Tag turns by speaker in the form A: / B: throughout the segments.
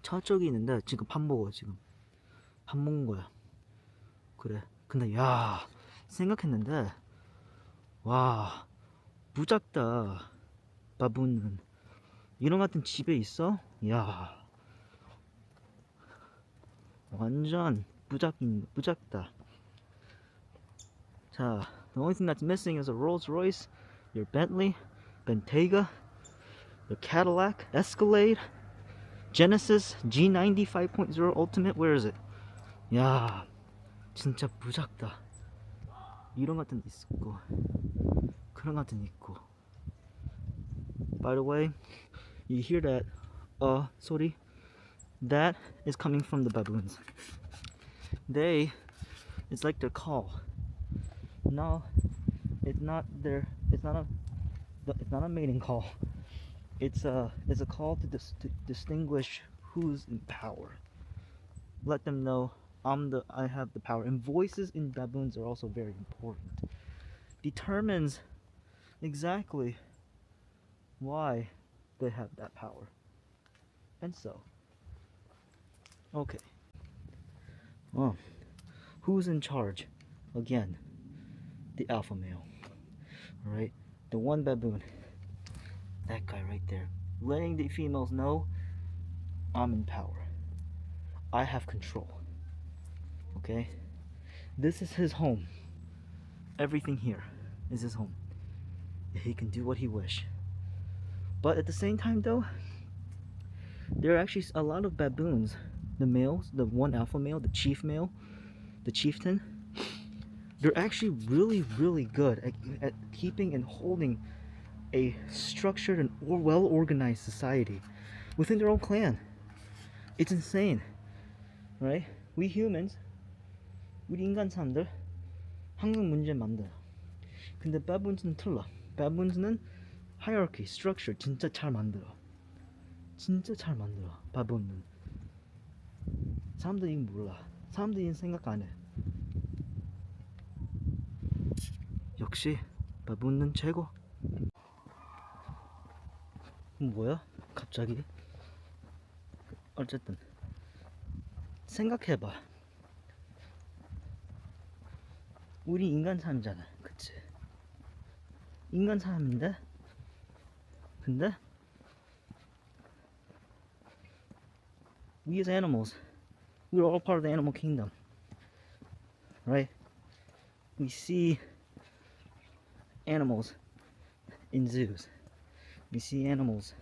A: 저쪽이 있는데 지금 밥 먹어. 지금 밥 먹는 거야. 그래. 근데 야, 생각했는데 와, 무작다. 바보는 이런 같은 집에 있어? 야, 완전 무작다. 자, the only thing that's missing is a Rolls Royce, your Bentley, Bentayga, your Cadillac, Escalade, Genesis G90 5.0 Ultimate. Where is it? 야, 진짜 무작다. 이런 같은 있고, 그런 같은 있고. By the way, you hear that 소리? That is coming from the baboons. It's like their call. No, it's not a mating call. It's a call to distinguish who's in power. Let them know I have the power. And voices in baboons are also very important. Determines exactly why they have that power. And so, okay. Well, who's in charge? Again, the alpha male. Alright? The one baboon. That guy right there. Letting the females know I'm in power. I have control. Okay? This is his home. Everything here is his home. He can do what he wish. But at the same time though, there are actually a lot of baboons. The males, the one alpha male, the chief male, the chieftain, they're actually really good at keeping and holding a structured and well-organized society within their own clan. It's insane, right? We humans, 우리 인간 사람들 항상 문제 만들어. 근데 baboons는 틀려. baboons는 hierarchy, structure 진짜 잘 만들어. 진짜 잘 만들어. baboon는. 사람들이 몰라. 사람들이 생각 안 해. 역시 baboon는 최고. 뭐야? 갑자기? 어쨌든 생각해봐. 우리 인간 사람이잖아, 그치? 인간 사람인데? 근데 we as animals, we're all part of the animal kingdom, right? We see animals in zoos. We see animals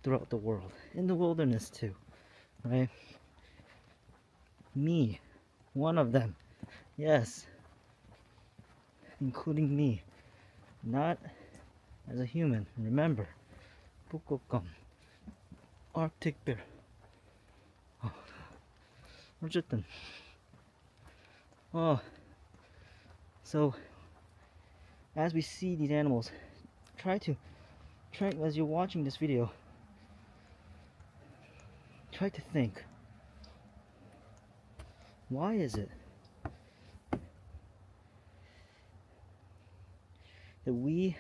A: throughout the world, in the wilderness too, right? Me, one of them, yes, including me, not as a human. Remember, 북극곰, Arctic bear. 어쨌든, so as we see these animals, try as you're watching this video, try to think, why is it that we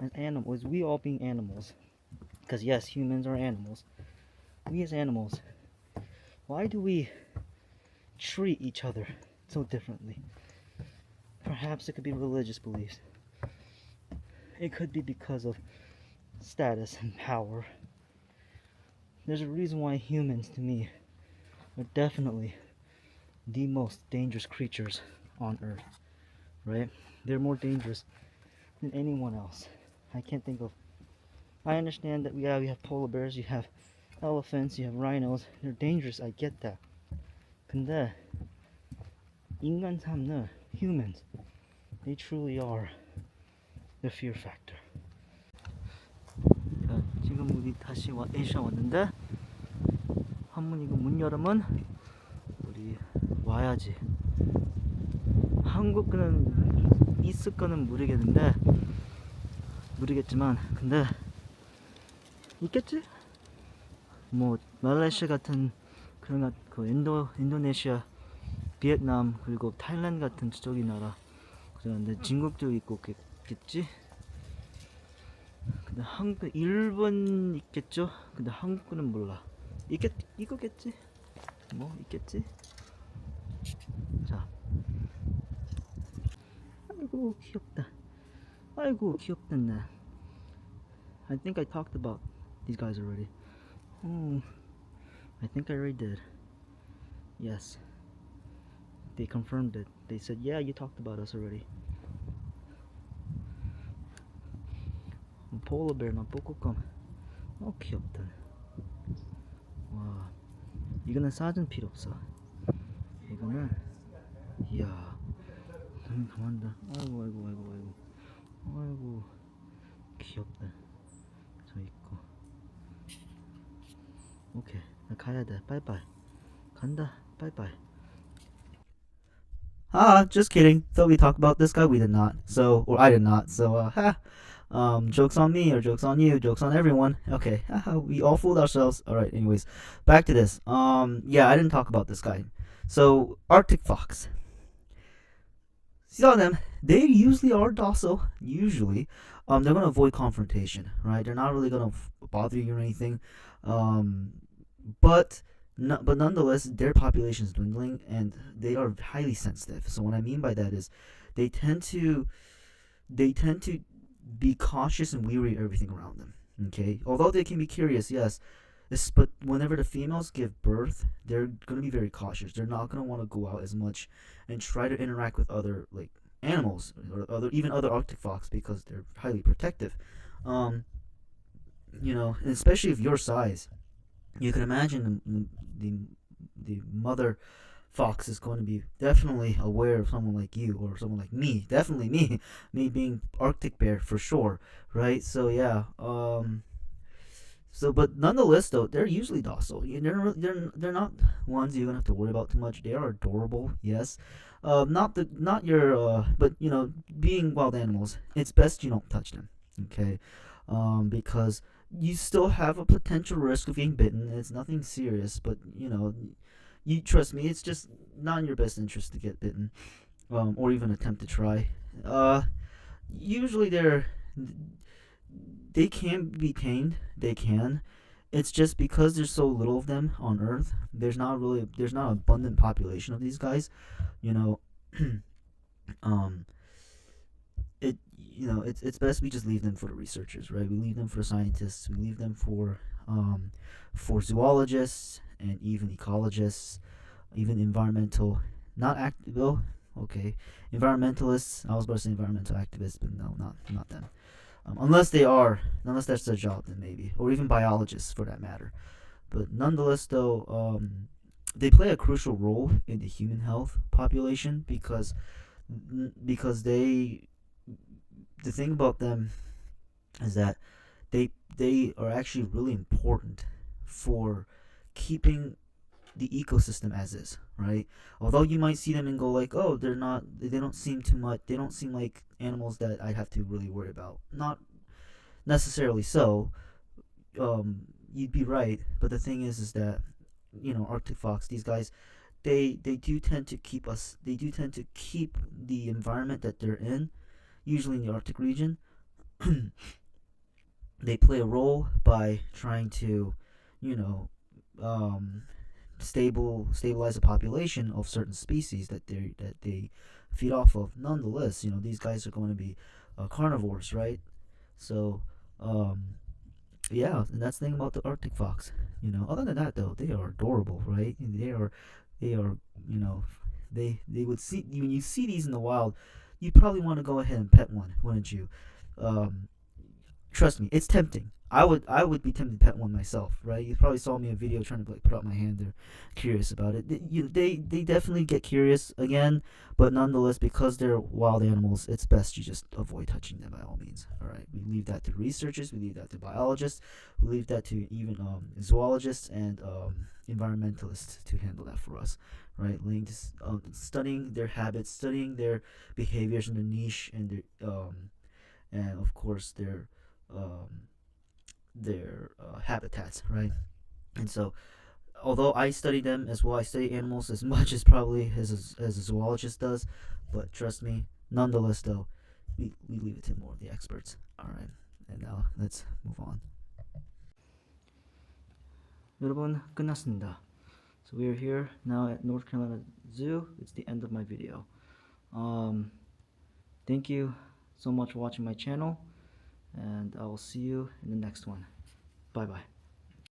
A: as animals, we all being animals, because yes, humans are animals, we as animals, why do we treat each other so differently? Perhaps it could be religious beliefs. It could be because of status and power. There's a reason why humans, to me, are definitely the most dangerous creatures on Earth, right? They're more dangerous than anyone else. I can't think of. I understand that we have polar bears, you have elephants, you have rhinos. They're dangerous. I get that. 근데 인간 삶은 humans, they truly are the fear factor. 자, 지금 우리 다시 에이시아 왔는데 한문 이거 문 열으면 우리 와야지. 한국은 있을 거는 모르겠지만 근데 있겠지? 뭐 말레이시아 같은 그런 그 인도네시아, 베트남 그리고 타일랜드 같은 저기 나라 그런데 중국도 있고 있겠지? 근데 일본 있겠죠? 근데 한국은 몰라. 이거겠지? 뭐 있겠지? 자, 아이고 귀엽다. 아이고 귀엽단다. I think I talked about these guys already. Oh, I think I already did. Yes, they confirmed it. They said, yeah, you talked about us already. Polar bear 나 뽀꼬감. 귀엽다. 와, 이거는 사진 필요 없어. 이거는, 이야, 가만다. 아이고 아이고 아이고 아이고 아이고 귀엽다. 저 있고. 오케이, 나 가야 돼. 빠이빠이. 간다. 빠이빠이. Ah, just kidding. Thought we talked about this guy. We did not. So, or I did not. So, jokes on me or jokes on you, jokes on everyone. Okay, we all fooled ourselves. All right. Anyways, back to this. Yeah, I didn't talk about this guy. So, Arctic fox. See all them? They usually are docile. Usually, they're gonna avoid confrontation, right? They're not really gonna bother you or anything. Um, but no, but nonetheless, their population is dwindling, and they are highly sensitive. So what I mean by that is, they tend to they tend to be cautious and weary of everything around them. Okay, although they can be curious, yes. But whenever the females give birth, they're gonna be very cautious. They're not gonna want to go out as much and try to interact with other like animals or even other Arctic fox because they're highly protective. Um, and especially if your size, you can imagine the the mother fox is going to be definitely aware of someone like you or someone like me. Definitely me, me being Arctic bear for sure, right? So yeah, but nonetheless, though, they're usually docile. They're not ones you're gonna have to worry about too much. They are adorable, yes. Not your but being wild animals, it's best you don't touch them, okay? Because you still have a potential risk of getting bitten. It's nothing serious, but you trust me. It's just not in your best interest to get bitten, or even attempt to try. Uh, Usually they can be tamed. They can. It's just because there's so little of them on Earth. There's not an abundant population of these guys. You know, um, it's best we just leave them for the researchers, right? We leave them for scientists. We leave them for zoologists and even ecologists, even environmental, not act well, okay, environmentalists. I was about to say environmental activists, but no, not them. Unless that's their job, then maybe, or even biologists for that matter. But nonetheless, though, they play a crucial role in the human health population because the thing about them is that they are actually really important for keeping the ecosystem as is, right? Although you might see them and go like, oh, they don't seem too much, they don't seem like animals that I have to really worry about. Not necessarily so. You'd be right, but the thing is that Arctic fox, these guys, they do tend to keep us. They do tend to keep the environment that they're in, usually in the Arctic region. They play a role by trying to, you know, um, stabilize the population of certain species that they feed off of. Nonetheless, these guys are going to be carnivores, right? So, um, yeah, and that's the thing about the Arctic fox. Other than that, though, they are adorable, right? They are, you know, they would see when you see these in the wild, you'd probably want to go ahead and pet one, wouldn't you? Um, Trust me, it's tempting. I would be tempted to pet one myself, right? You probably saw me in a video trying to like put out my hand. They're curious about it. They definitely get curious again, but nonetheless, because they're wild animals, it's best you just avoid touching them by all means. All right, we leave that to researchers. We leave that to biologists. We leave that to even zoologists and environmentalists to handle that for us, right? Studying their habits, studying their behaviors and their niche and of course um, their habitats, right? And so, although I study them as well, I study animals as much as probably as a zoologist does. But trust me, nonetheless, though, we leave it to more of the experts. All right, and now let's move on. 여러분 끝났습니다. So we are here now at North Carolina Zoo. It's the end of my video. Thank you so much for watching my channel, and I will see you in the next one. Bye bye.